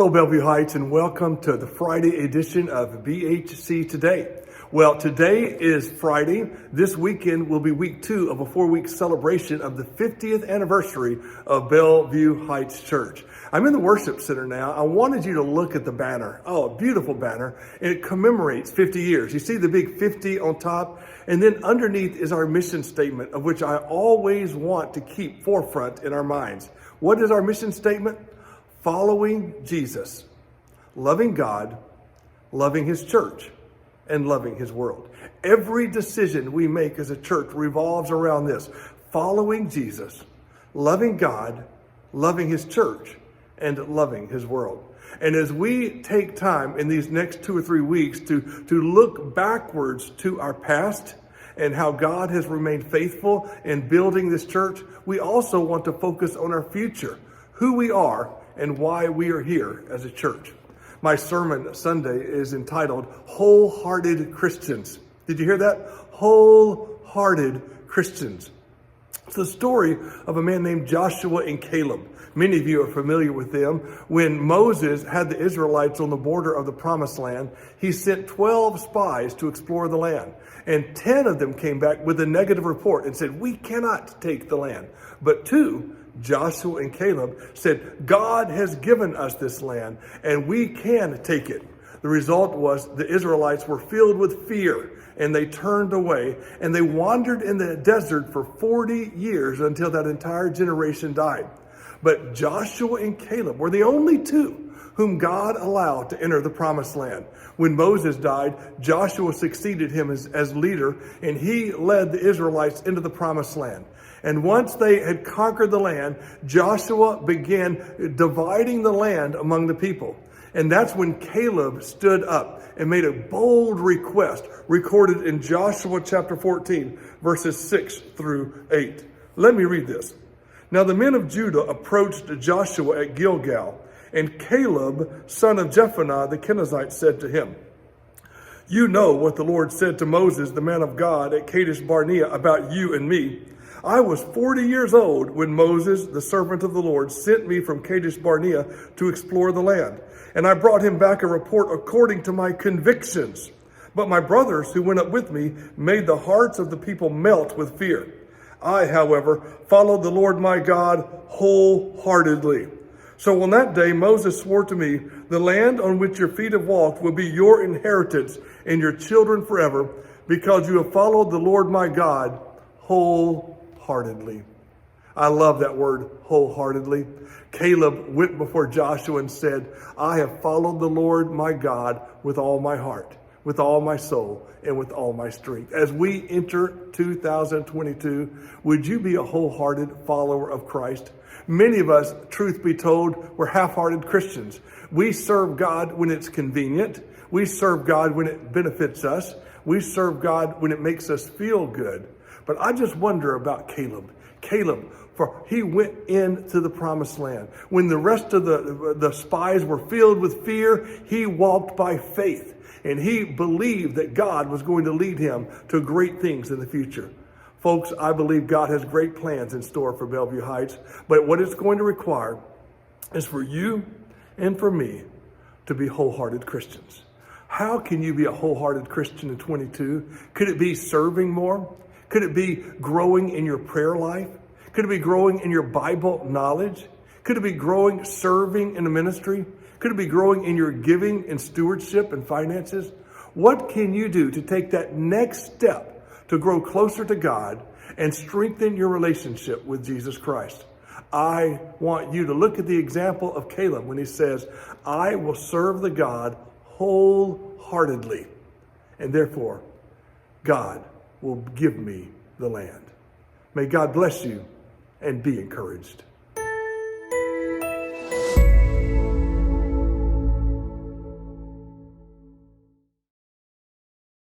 Hello, Bellevue Heights, and welcome to the Friday edition of BHC Today. Well, today is Friday. This weekend will be week 2 of a 4-week celebration of the 50th anniversary of Bellevue Heights Church. I'm in the worship center now. I wanted you to look at the banner. Oh, a beautiful banner. And it commemorates 50 years. You see the big 50 on top? And then underneath is our mission statement, of which I always want to keep forefront in our minds. What is our mission statement? Following Jesus, loving God, loving His church, and loving His world. Every decision we make as a church revolves around this: following Jesus, loving God, loving His church, and loving His world. And as we take time in these next 2 or 3 weeks to look backwards to our past and how God has remained faithful in building this church, we also want to focus on our future, who we are, and why we are here as a church. My sermon Sunday is entitled Wholehearted Christians. Did you hear that? Wholehearted Christians. It's the story of a man named Joshua and Caleb. Many of you are familiar with them. When Moses had the Israelites on the border of the Promised Land, he sent 12 spies to explore the land. And 10 of them came back with a negative report and said, "We cannot take the land." But 2, Joshua and Caleb, said, "God has given us this land and we can take it." The result was the Israelites were filled with fear and they turned away and they wandered in the desert for 40 years until that entire generation died. But Joshua and Caleb were the only 2 whom God allowed to enter the Promised Land. When Moses died, Joshua succeeded him as leader, and he led the Israelites into the Promised Land. And once they had conquered the land, Joshua began dividing the land among the people. And that's when Caleb stood up and made a bold request recorded in Joshua chapter 14, verses 6 through 8. Let me read this. Now the men of Judah approached Joshua at Gilgal, and Caleb, son of Jephunneh the Kenizzite, said to him, "You know what the Lord said to Moses, the man of God, at Kadesh Barnea about you and me. I was 40 years old when Moses, the servant of the Lord, sent me from Kadesh Barnea to explore the land. And I brought him back a report according to my convictions. But my brothers who went up with me made the hearts of the people melt with fear. I, however, followed the Lord my God wholeheartedly. So on that day Moses swore to me, the land on which your feet have walked will be your inheritance and your children forever, because you have followed the Lord my God wholeheartedly." I love that word, wholeheartedly. Caleb went before Joshua and said, "I have followed the Lord my God with all my heart, with all my soul, and with all my strength." As we enter 2022, would you be a wholehearted follower of Christ? Many of us, truth be told, we're half-hearted Christians. We serve God when it's convenient. We serve God when it benefits us. We serve God when it makes us feel good. But I just wonder about Caleb. For he went into the Promised Land. When the rest of the spies were filled with fear, he walked by faith. And he believed that God was going to lead him to great things in the future. Folks, I believe God has great plans in store for Bellevue Heights. But what it's going to require is for you and for me to be wholehearted Christians. How can you be a wholehearted Christian in 22? Could it be serving more? Could it be growing in your prayer life? Could it be growing in your Bible knowledge? Could it be growing, serving in a ministry? Could it be growing in your giving and stewardship and finances? What can you do to take that next step to grow closer to God and strengthen your relationship with Jesus Christ? I want you to look at the example of Caleb when he says, "I will serve the God wholeheartedly, and therefore God will give me the land." May God bless you and be encouraged.